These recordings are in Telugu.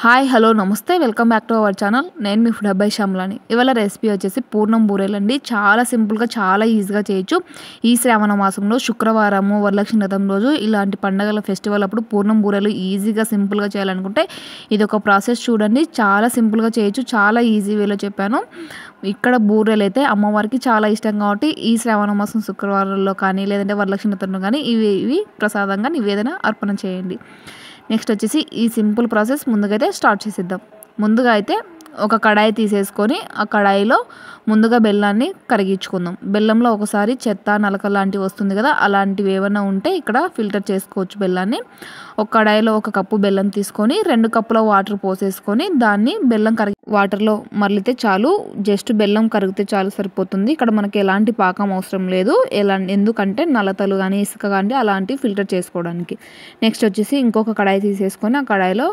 హాయ్ హలో నమస్తే welcome back to our channel. నేను మీ ఫుడ్ అబ్బాయి శ్యామలని. ఇవాళ రెసిపీ వచ్చేసి పూర్ణం బూరెలండి. చాలా సింపుల్గా చాలా ఈజీగా చేయొచ్చు. ఈ శ్రావణ మాసంలో శుక్రవారము వరలక్ష్మి వ్రతం రోజు ఇలాంటి పండగల ఫెస్టివల్ అప్పుడు పూర్ణం బూరెలు ఈజీగా సింపుల్గా చేయాలనుకుంటే ఇది ఒక ప్రాసెస్ చూడండి. చాలా సింపుల్గా చేయొచ్చు, చాలా ఈజీ వేలో చెప్పాను. ఇక్కడ బూరెలు అయితే అమ్మవారికి చాలా ఇష్టం కాబట్టి ఈ శ్రావణ మాసం శుక్రవారంలో కానీ లేదంటే వరలక్ష్మి వ్రతంలో కానీ ఇవి ప్రసాదంగా నివేదన అర్పణ చేయండి. నెక్స్ట్ వచ్చేసి ఈ సింపుల్ ప్రాసెస్ ముందుగా అయితే స్టార్ట్ చేసేద్దాం. ముందుగా అయితే ఒక కడాయి తీసేసుకొని ఆ కడాయిలో ముందుగా బెల్లాన్ని కరిగించుకుందాం. బెల్లంలో ఒకసారి చెత్త నలక లాంటివి వస్తుంది కదా, అలాంటివి ఏమైనా ఉంటే ఇక్కడ ఫిల్టర్ చేసుకోవచ్చు బెల్లాన్ని. ఒక కడాయిలో 1 కప్పు బెల్లం తీసుకొని 2 కప్పుల వాటర్ పోసేసుకొని దాన్ని బెల్లం వాటర్లో మరలితే చాలు. జస్ట్ బెల్లం కరిగితే చాలు, సరిపోతుంది. ఇక్కడ మనకి ఎలాంటి పాకం అవసరం లేదు. ఎందుకంటే నలతలు కానీ ఇసుక కానీ అలాంటివి ఫిల్టర్ చేసుకోవడానికి. నెక్స్ట్ వచ్చేసి ఇంకొక కడాయి తీసేసుకొని ఆ కడాయిలో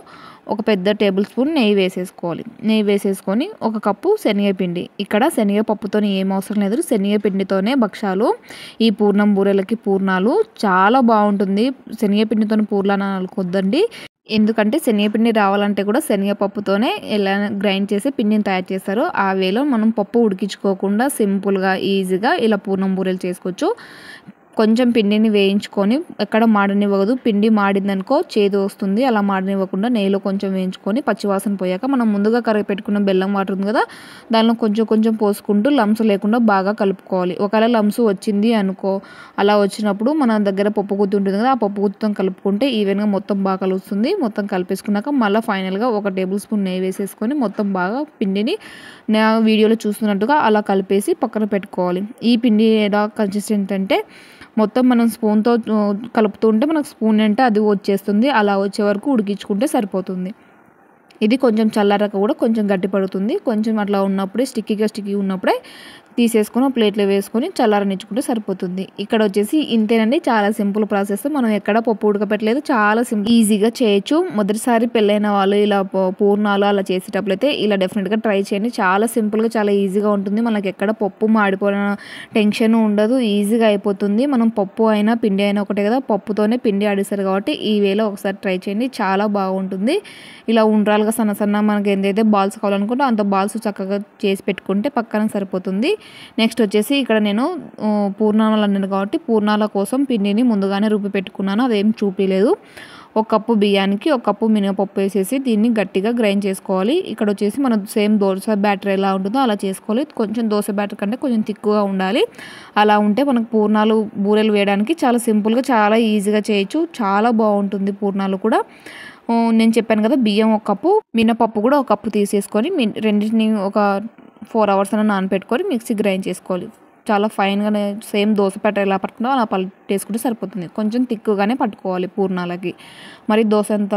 ఒక పెద్ద టేబుల్ స్పూన్ నెయ్యి వేసేసుకోవాలి. నెయ్యి వేసేసుకొని 1 కప్పు శనగపిండి. ఇక్కడ శనగపప్పుతో ఏం అవసరం లేదు, శనగపిండితోనే భక్షాలు ఈ పూర్ణం బూరెలకి పూర్ణాలు చాలా బాగుంటుంది. శనగపిండితో పూర్ణాలు అనుకోద్దండి, ఎందుకంటే శనగపిండి రావాలంటే కూడా శనగపప్పుతోనే ఎలా గ్రైండ్ చేసి పిండిని తయారు చేస్తారు. ఆ వేలో మనం పప్పు ఉడికించుకోకుండా సింపుల్గా ఈజీగా ఇలా పూర్ణం బూరెలు చేసుకోవచ్చు. కొంచెం పిండిని వేయించుకొని, ఎక్కడ మాడనివ్వదు. పిండి మాడిందనుకో చేదు వస్తుంది. అలా మాడనివ్వకుండా నెయ్యిలో కొంచెం వేయించుకొని పచ్చివాసన పోయాక మనం ముందుగా కరిగి పెట్టుకున్న బెల్లం వాటర్ ఉంది కదా, దానిలో కొంచెం కొంచెం పోసుకుంటూ లంప్స్ లేకుండా బాగా కలుపుకోవాలి. ఒకవేళ లంప్స్ వచ్చింది అనుకో, అలా వచ్చినప్పుడు మన దగ్గర పప్పు గుత్తి ఉంటుంది కదా, ఆ పప్పు గుత్తితో కలుపుకుంటే ఈవెన్గా మొత్తం బాగా కలుస్తుంది. మొత్తం కలిపేసుకున్నాక మళ్ళీ ఫైనల్గా 1 టేబుల్ స్పూన్ నెయ్యి వేసేసుకొని మొత్తం బాగా పిండిని నా వీడియోలో చూస్తున్నట్టుగా అలా కలిపేసి పక్కన పెట్టుకోవాలి. ఈ పిండి ఎలా కన్సిస్టెంట్ అంటే మొత్తం మనం స్పూన్తో కలుపుతూ ఉంటే మనకు స్పూన్ అంటే అది వచ్చేస్తుంది. అలా వచ్చే వరకు ఉడికించుకుంటే సరిపోతుంది. ఇది కొంచెం చల్లారాక కూడా కొంచెం గట్టి పడుతుంది. కొంచెం అట్లా ఉన్నప్పుడే స్టిక్కీ ఉన్నప్పుడే తీసేసుకొని ప్లేట్లో వేసుకొని చల్లారనిచ్చుకుంటే సరిపోతుంది. ఇక్కడ వచ్చేసి ఇంతేనండి, చాలా సింపుల్ ప్రాసెస్. మనం ఎక్కడ పప్పు ఉడకపెట్టలేదు, చాలా ఈజీగా చేయొచ్చు. మొదటిసారి పెళ్ళైన వాళ్ళు ఇలా పూర్ణాలు అలా చేసేటప్పుడు అయితే ఇలా డెఫినెట్గా ట్రై చేయండి. చాలా సింపుల్గా చాలా ఈజీగా ఉంటుంది. మనకి ఎక్కడ పప్పు మాడిపోయిన టెన్షన్ ఉండదు, ఈజీగా అయిపోతుంది. మనం పప్పు అయినా పిండి అయినా ఒకటే కదా, పప్పుతోనే పిండి ఆడిస్తారు కాబట్టి ఈ వేలో ఒకసారి ట్రై చేయండి, చాలా బాగుంటుంది. ఇలా ఉండ్రాలుగా సన్న మనకి ఎంతైతే బాల్స్ కావాలనుకుంటే అంత బాల్స్ చక్కగా చేసి పెట్టుకుంటే పక్కన సరిపోతుంది. నెక్స్ట్ వచ్చేసి ఇక్కడ నేను పూర్ణాలు అన్నాను కాబట్టి పూర్ణాల కోసం పిండిని ముందుగానే రుబ్బి పెట్టుకున్నాను, అదేం చూపించలేదు. 1 కప్పు బియ్యానికి 1 కప్పు మినపప్పు వేసేసి దీన్ని గట్టిగా గ్రైండ్ చేసుకోవాలి. ఇక్కడ వచ్చేసి మనం సేమ్ దోశ బ్యాటర్ ఎలా ఉంటుందో అలా చేసుకోవాలి. కొంచెం దోశ బ్యాటర్ కంటే కొంచెం తిక్కుగా ఉండాలి. అలా ఉంటే మనకు పూర్ణాలు బూరెలు వేయడానికి చాలా సింపుల్గా చాలా ఈజీగా చేయొచ్చు. చాలా బాగుంటుంది పూర్ణాలు కూడా. నేను చెప్పాను కదా, బియ్యం 1 కప్పు, మినపప్పు కూడా 1 కప్పు తీసేసుకొని రెండింటిని ఒక 4 అవర్స్ అయినా నానపెట్టుకొని మిక్సీ గ్రైండ్ చేసుకోవాలి. చాలా ఫైన్గానే సేమ్ దోశ బ్యాటర్ ఎలా పట్టుకుంటామో అలా పట్టేసుకుంటే సరిపోతుంది. కొంచెం తిక్కుగానే పట్టుకోవాలి పూర్ణాలకి. మరి దోశ అంత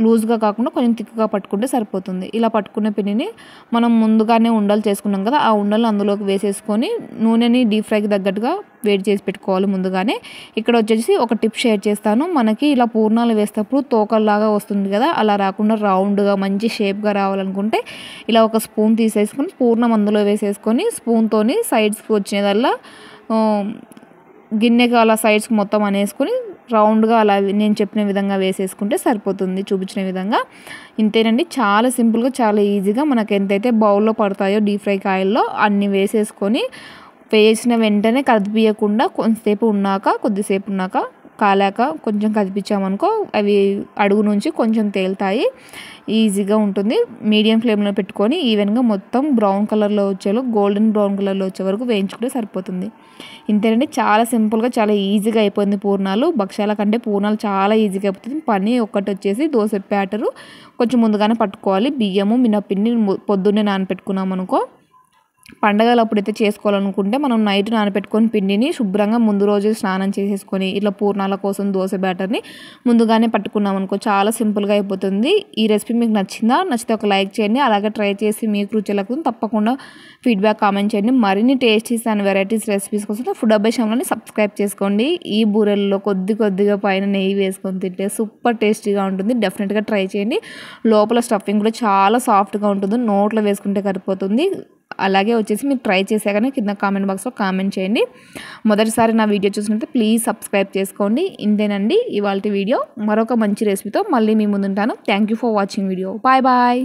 లూజ్గా కాకుండా కొంచెం తిక్కుగా పట్టుకుంటే సరిపోతుంది. ఇలా పట్టుకున్న పిండిని మనం ముందుగానే ఉండలు చేసుకున్నాం కదా, ఆ ఉండలు అందులోకి వేసేసుకొని నూనెని డీప్ ఫ్రైకి తగ్గట్టుగా వేడి చేసి పెట్టుకోవాలి ముందుగానే. ఇక్కడ వచ్చేసి ఒక టిప్ షేర్ చేస్తాను. మనకి ఇలా పూర్ణాలు వేసేటప్పుడు తోకల్లాగా వస్తుంది కదా, అలా రాకుండా రౌండ్గా మంచి షేప్గా రావాలనుకుంటే ఇలా ఒక స్పూన్ తీసేసుకొని పూర్ణం అందులో వేసేసుకొని స్పూన్తోని సైడ్స్కి వచ్చినదల్లా గిన్నెకి అలా సైడ్స్కి మొత్తం అనేసుకొని రౌండ్గా అలా నేను చెప్పిన విధంగా వేసేసుకుంటే సరిపోతుంది, చూపించిన విధంగా. ఇంతేనండి, చాలా సింపుల్గా చాలా ఈజీగా మనకు ఎంతైతే బౌల్లో పడతాయో డీప్ ఫ్రై ఆయిల్లో అన్ని వేసేసుకొని వేసిన వెంటనే కదిపియకుండా కొద్దిసేపు ఉన్నాక కాలాక కొంచెం కదిపించామనుకో అవి అడుగు నుంచి కొంచెం తేలుతాయి, ఈజీగా ఉంటుంది. మీడియం ఫ్లేమ్లో పెట్టుకొని ఈవెన్గా మొత్తం బ్రౌన్ కలర్లో గోల్డెన్ బ్రౌన్ కలర్లో వచ్చే వరకు వేయించుకుంటే సరిపోతుంది. ఇంతేనండి, చాలా సింపుల్గా చాలా ఈజీగా అయిపోయింది పూర్ణాలు. భక్షాల కంటే పూర్ణాలు చాలా ఈజీగా అయిపోతుంది. పని ఒక్కటి వచ్చేసి దోశ బ్యాటరు కొంచెం ముందుగానే పట్టుకోవాలి. బియ్యము మినప్పిండి పొద్దున్నే నానపెట్టుకున్నాం అనుకో, పండగలు అప్పుడైతే చేసుకోవాలనుకుంటే మనం నైట్ నానపెట్టుకొని పిండిని శుభ్రంగా ముందు రోజు స్నానం చేసేసుకొని ఇట్లా పూర్ణాల కోసం దోశ బ్యాటర్ని ముందుగానే పట్టుకున్నాం అనుకో, చాలా సింపుల్గా అయిపోతుంది. ఈ రెసిపీ మీకు నచ్చితే ఒక లైక్ చేయండి. అలాగే ట్రై చేసి మీకు రుచులకు తప్పకుండా ఫీడ్బ్యాక్ కామెంట్ చేయండి. మరిన్ని టేస్టీస్ అండ్ వెరైటీస్ రెసిపీస్ కోసం ఫుడ్ అబ్బాయి ఛానల్ని సబ్స్క్రైబ్ చేసుకోండి. ఈ బూరెల్లో కొద్దిగా పైన నెయ్యి వేసుకొని తింటే సూపర్ టేస్టీగా ఉంటుంది. డెఫినెట్గా ట్రై చేయండి. లోపల స్టఫింగ్ కూడా చాలా సాఫ్ట్గా ఉంటుంది, నోట్లో వేసుకుంటే సరిపోతుంది. అలాగే వచ్చేసి మీరు ట్రై చేసాకనే కింద కామెంట్ బాక్స్లో కామెంట్ చేయండి. మొదటిసారి నా వీడియో చూసినట్లయితే ప్లీజ్ సబ్స్క్రైబ్ చేసుకోండి. ఇంతేనండి ఇవాల్టి వీడియో. మరొక మంచి రెసిపీతో మళ్ళీ మీ ముందుంటాను. Thank you for watching video. Bye bye.